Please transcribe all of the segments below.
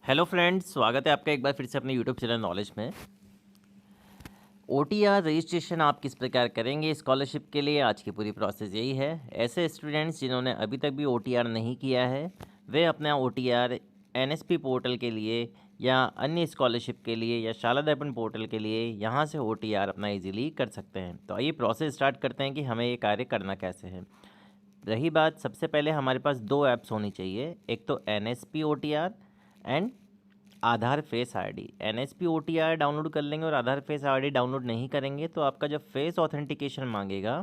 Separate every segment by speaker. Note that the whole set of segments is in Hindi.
Speaker 1: हेलो फ्रेंड्स, स्वागत है आपका एक बार फिर से अपने यूट्यूब चैनल नॉलेज में। ओटीआर रजिस्ट्रेशन आप किस प्रकार करेंगे स्कॉलरशिप के लिए, आज की पूरी प्रोसेस यही है। ऐसे स्टूडेंट्स जिन्होंने अभी तक भी ओटीआर नहीं किया है, वे अपना ओटीआर एनएसपी पोर्टल के लिए या अन्य स्कॉलरशिप के लिए या शाला दर्पण पोर्टल के लिए यहाँ से ओटीआर अपना इजीली कर सकते हैं। तो आइए प्रोसेस स्टार्ट करते हैं कि हमें ये कार्य करना कैसे है। रही बात, सबसे पहले हमारे पास दो ऐप्स होनी चाहिए, एक तो NSP OTR and Aadhaar face ID. NSP OTR download कर लेंगे और आधार फेस आईडी डाउनलोड नहीं करेंगे तो आपका जब फेस ऑथेंटिकेशन मांगेगा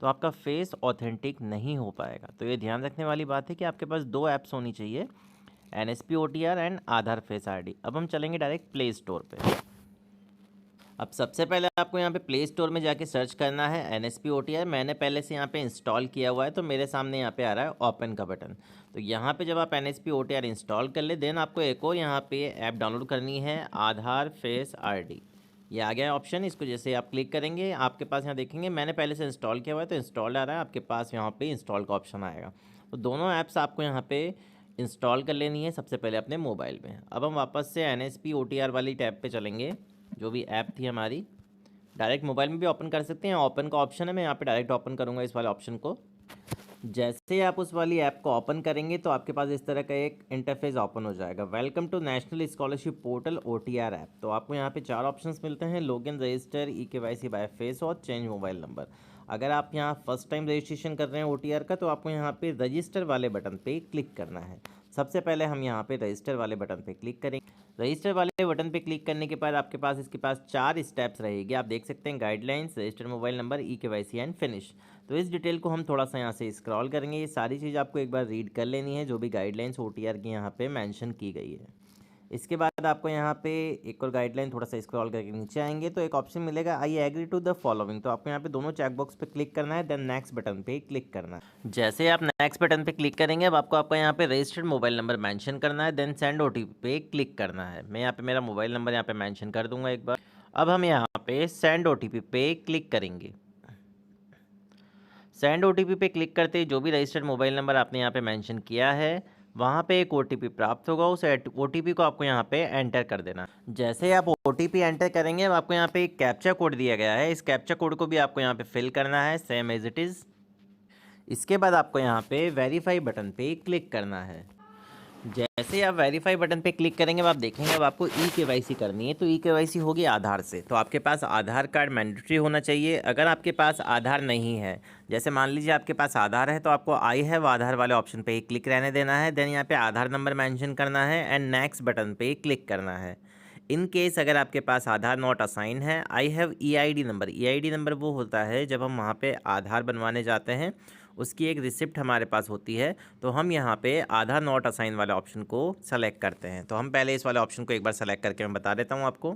Speaker 1: तो आपका फेस ऑथेंटिक नहीं हो पाएगा। तो ये ध्यान रखने वाली बात है कि आपके पास दो ऐप्स होनी चाहिए, NSP OTR and Aadhaar face ID. अब हम चलेंगे डायरेक्ट प्ले स्टोर पे। अब सबसे पहले आपको यहाँ पे प्ले स्टोर में जाके सर्च करना है एनएसपी ओटीआर। मैंने पहले से यहाँ पे इंस्टॉल किया हुआ है तो मेरे सामने यहाँ पे आ रहा है ओपन का बटन। तो यहाँ पे जब आप एनएसपी ओटीआर इंस्टॉल कर ले, देन आपको एक और यहाँ पे ऐप डाउनलोड करनी है, आधार फेस आईडी। ये आ गया ऑप्शन। इसको जैसे आप क्लिक करेंगे आपके पास यहाँ देखेंगे मैंने पहले से इंस्टॉल किया हुआ है तो इंस्टॉल आ रहा है, आपके पास यहाँ पे इंस्टॉल का ऑप्शन आएगा। तो दोनों ऐप्स आपको यहाँ पे इंस्टॉल कर लेनी है सबसे पहले अपने मोबाइल में। अब हम वापस से एनएसपी ओटीआर वाली टैब पे चलेंगे, जो भी ऐप थी हमारी। डायरेक्ट मोबाइल में भी ओपन कर सकते हैं, ओपन का ऑप्शन है, मैं यहाँ पे डायरेक्ट ओपन करूँगा इस वाले ऑप्शन को। जैसे ही आप उस वाली ऐप को ओपन करेंगे तो आपके पास इस तरह का एक इंटरफेस ओपन हो जाएगा, welcome to national scholarship portal OTR app. तो आपको यहाँ पे चार ऑप्शंस मिलते हैं, login, register, e KYC by face और चेंज मोबाइल नंबर। अगर आप यहाँ फर्स्ट टाइम रजिस्ट्रेशन कर रहे हैं ओटीआर का तो आपको यहाँ पे रजिस्टर वाले बटन पे क्लिक करना है। सबसे पहले हम यहाँ पे रजिस्टर वाले बटन पे क्लिक करेंगे। रजिस्टर वाले बटन पे क्लिक करने के बाद आपके पास इसके पास चार स्टेप्स रहेगी, आप देख सकते हैं, guidelines, register mobile number, e-KYC and finish. तो इस डिटेल को हम थोड़ा सा यहाँ से स्क्रॉल करेंगे। ये सारी चीज़ आपको एक बार रीड कर लेनी है, जो भी गाइडलाइंस ओटीआर की यहाँ पे मेंशन की गई है। इसके बाद आपको यहाँ पे एक और गाइडलाइन थोड़ा सा स्क्रॉल करके नीचे आएंगे तो एक ऑप्शन मिलेगा, I agree to the following. तो आपको यहाँ पे दोनों चेकबॉक्स पे क्लिक करना है, देन नेक्स्ट बटन पे क्लिक करना है। जैसे आप नेक्स्ट बटन पे क्लिक करेंगे अब आपको आपका यहाँ पे रजिस्टर्ड मोबाइल नंबर मेंशन करना है, देन सेंड ओटीपी पे क्लिक करना है। मैं यहाँ पे मेरा मोबाइल नंबर यहाँ पे मेंशन कर दूंगा एक बार। अब हम यहाँ पे सेंड ओटीपी पे क्लिक करेंगे। सेंड ओटीपी पे क्लिक करते ही जो भी रजिस्टर्ड मोबाइल नंबर आपने यहाँ पे मेंशन किया है वहाँ पे एक ओटीपी प्राप्त होगा, उस ओटीपी को आपको यहाँ पे एंटर कर देना। जैसे ही आप ओटीपी एंटर करेंगे अब आपको यहाँ पे एक कैप्चा कोड दिया गया है, इस कैप्चा कोड को भी आपको यहाँ पे फिल करना है सेम एज इट इज़। इसके बाद आपको यहाँ पे वेरीफाई बटन पे क्लिक करना है। जैसे ही आप वेरीफाई बटन पे क्लिक करेंगे अब आप देखेंगे अब आपको ई-केवाईसी करनी है। तो ई-केवाईसी होगी आधार से, तो आपके पास आधार कार्ड मैंडेटरी होना चाहिए। अगर आपके पास आधार नहीं है, जैसे मान लीजिए आपके पास आधार है तो आपको आई हैव आधार वाले ऑप्शन पे ही क्लिक रहने देना है, देन यहाँ पे आधार नंबर मेंशन करना है एंड नेक्स्ट बटन पे क्लिक करना है। इन केस अगर आपके पास आधार नॉट असाइन है, I have EID number. EID number वो होता है जब हम वहाँ पे आधार बनवाने जाते हैं, उसकी एक रिसिप्ट हमारे पास होती है, तो हम यहाँ पे आधार नॉट असाइन वाले ऑप्शन को सेलेक्ट करते हैं। तो हम पहले इस वाले ऑप्शन को एक बार सेलेक्ट करके मैं बता देता हूँ आपको।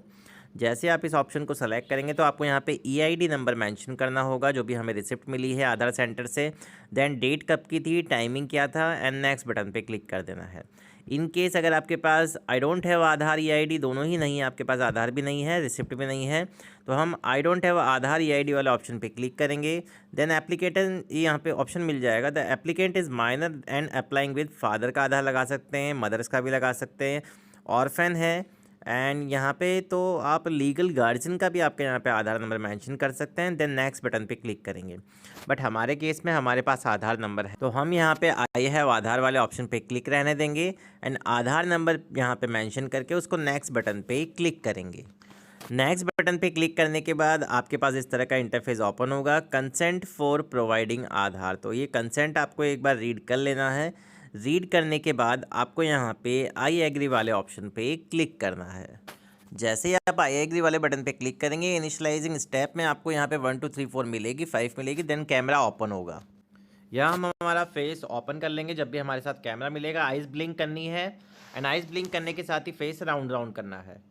Speaker 1: जैसे आप इस ऑप्शन को सेलेक्ट करेंगे तो आपको यहाँ पे ईआईडी नंबर मेंशन करना होगा, जो भी हमें रिसिप्ट मिली है आधार सेंटर से, देन डेट कब की थी, टाइमिंग क्या था एंड नेक्स्ट बटन पे क्लिक कर देना है। इन केस अगर आपके पास I don't have Aadhaar EID दोनों ही नहीं है, आपके पास आधार भी नहीं है रिसिप्ट भी नहीं है, तो हम आई डोंट हैव आधार ईआईडी वाले ऑप्शन पे क्लिक करेंगे। देन एप्लीकेंट यहाँ पे ऑप्शन मिल जाएगा, the applicant is minor and applying with father का आधार लगा सकते हैं, मदर्स का भी लगा सकते हैं, ऑर्फन है एंड यहाँ पे तो आप लीगल गार्जियन का भी आपके यहाँ पे आधार नंबर मेंशन कर सकते हैं। देन नेक्स्ट बटन पे क्लिक करेंगे। बट हमारे केस में हमारे पास आधार नंबर है तो हम यहाँ पे आई हैव आधार वाले ऑप्शन पे क्लिक रहने देंगे एंड आधार नंबर यहाँ पे मेंशन करके उसको नेक्स्ट बटन पे क्लिक करेंगे। नेक्स्ट बटन पे क्लिक करने के बाद आपके पास इस तरह का इंटरफेस ओपन होगा, कंसेंट फॉर प्रोवाइडिंग आधार। तो ये कंसेंट आपको एक बार रीड कर लेना है। रीड करने के बाद आपको यहाँ पे आई एग्री वाले ऑप्शन पे क्लिक करना है। जैसे ही आप आई एग्री वाले बटन पे क्लिक करेंगे इनिशियलाइजिंग स्टेप में आपको यहाँ पे 1 2 3 4 मिलेगी, 5 मिलेगी, देन कैमरा ओपन होगा। यहाँ हम हमारा फेस ओपन कर लेंगे। जब भी हमारे साथ कैमरा मिलेगा आइज़ ब्लिंक करनी है एंड आइज़ ब्लिंक करने के साथ ही फेस राउंड राउंड करना है।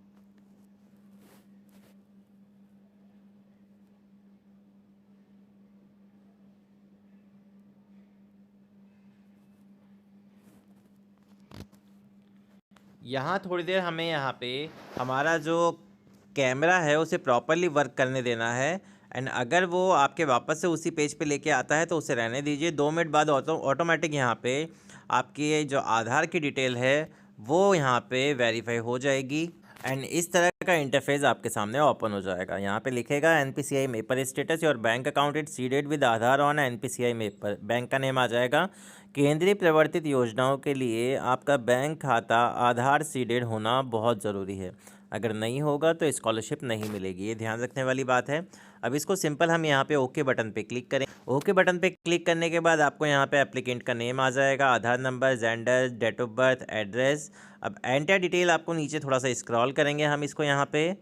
Speaker 1: यहाँ थोड़ी देर हमें यहाँ पे हमारा जो कैमरा है उसे प्रॉपरली वर्क करने देना है एंड अगर वो आपके वापस से उसी पेज पे लेके आता है तो उसे रहने दीजिए। 2 मिनट बाद ऑटोमेटिक यहाँ पे आपकी जो आधार की डिटेल है वो यहाँ पे वेरीफाई हो जाएगी एंड इस तरह का इंटरफेस आपके सामने ओपन हो जाएगा। यहाँ पे लिखेगा NPCI mapper status your bank account it seeded with Aadhaar on NPCI mapper. Bank का नेम आ जाएगा। केंद्रीय प्रवर्तित योजनाओं के लिए आपका बैंक खाता आधार सीडेड होना बहुत ज़रूरी है। अगर नहीं होगा तो स्कॉलरशिप नहीं मिलेगी, ये ध्यान रखने वाली बात है। अब इसको सिंपल हम यहाँ पे ओके बटन पे क्लिक करें। ओके बटन पे क्लिक करने के बाद आपको यहाँ पे एप्लीकेंट का नेम आ जाएगा, Aadhaar number, gender, date of birth, address. अब एंटर डिटेल आपको नीचे थोड़ा सा स्क्रॉल करेंगे हम इसको। यहाँ पे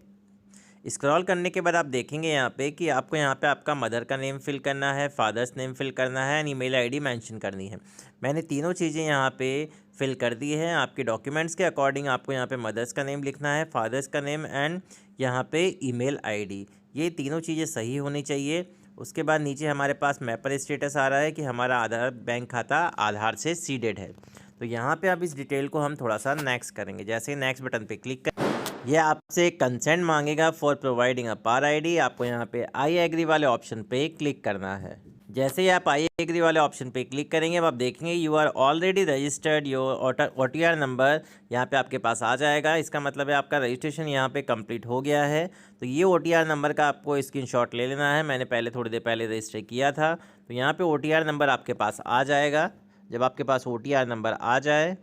Speaker 1: स्क्रॉल करने के बाद आप देखेंगे यहाँ पे कि आपको यहाँ पे आपका मदर का नेम फिल करना है, फादर्स नेम फिल करना है एंड ईमेल आईडी मेंशन करनी है। मैंने तीनों चीज़ें यहाँ पे फिल कर दी है। आपके डॉक्यूमेंट्स के अकॉर्डिंग आपको यहाँ पे मदर्स का नेम लिखना है, फादर्स का नेम एंड यहाँ पे ईमेल आईडी। ये तीनों चीज़ें सही होनी चाहिए। उसके बाद नीचे हमारे पास मेपर स्टेटस आ रहा है कि हमारा आधार बैंक खाता आधार से सीडेड है। तो यहाँ पे अब इस डिटेल को हम थोड़ा सा नेक्स्ट करेंगे। जैसे नेक्स्ट बटन पे क्लिक कर, ये आपसे कंसेंट मांगेगा for providing APAAR ID. आपको यहाँ पे आई एग्री वाले ऑप्शन पे क्लिक करना है। जैसे ही आप आई एग्री वाले ऑप्शन पे क्लिक करेंगे अब आप देखेंगे you are already registered your OTR number यहाँ पे आपके पास आ जाएगा। इसका मतलब है आपका रजिस्ट्रेशन यहाँ पे कंप्लीट हो गया है। तो ये OTR नंबर का आपको स्क्रीनशॉट ले लेना है। मैंने पहले थोड़ी देर पहले रजिस्टर किया था, तो यहाँ पे OTR नंबर आपके पास आ जाएगा। जब आपके पास OTR नंबर आ जाए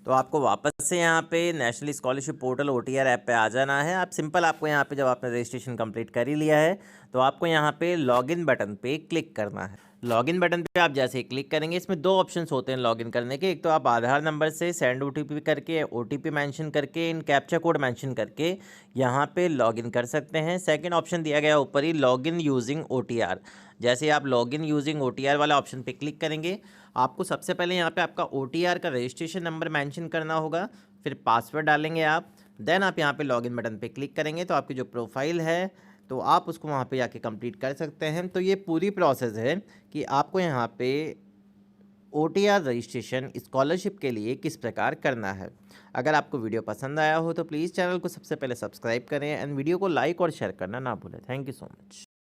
Speaker 1: तो आपको वापस से यहाँ पे national scholarship portal OTR app पे आ जाना है। आप सिंपल आपको यहाँ पे जब आपने रजिस्ट्रेशन कंप्लीट कर ही लिया है तो आपको यहाँ पे लॉगिन बटन पे क्लिक करना है। लॉगिन बटन पे आप जैसे ही क्लिक करेंगे इसमें दो ऑप्शंस होते हैं लॉगिन करने के। एक तो आप आधार नंबर से सेंड OTP करके OTP मेंशन करके इन कैप्चा कोड मेंशन करके यहाँ पे लॉगिन कर सकते हैं। सेकंड ऑप्शन दिया गया ऊपर ही लॉगिन यूजिंग OTR। जैसे आप लॉगिन यूजिंग OTR वाला ऑप्शन पे क्लिक करेंगे आपको सबसे पहले यहाँ पे आपका OTR का रजिस्ट्रेशन नंबर मेंशन करना होगा, फिर पासवर्ड डालेंगे आप। देन आप यहाँ पे लॉगिन बटन पे क्लिक करेंगे तो आपकी जो प्रोफाइल है तो आप उसको वहाँ पे जाके कंप्लीट कर सकते हैं। तो ये पूरी प्रोसेस है कि आपको यहाँ पे OTR रजिस्ट्रेशन स्कॉलरशिप के लिए किस प्रकार करना है। अगर आपको वीडियो पसंद आया हो तो प्लीज़ चैनल को सबसे पहले सब्सक्राइब करें एंड वीडियो को लाइक और शेयर करना ना भूलें। Thank you so much.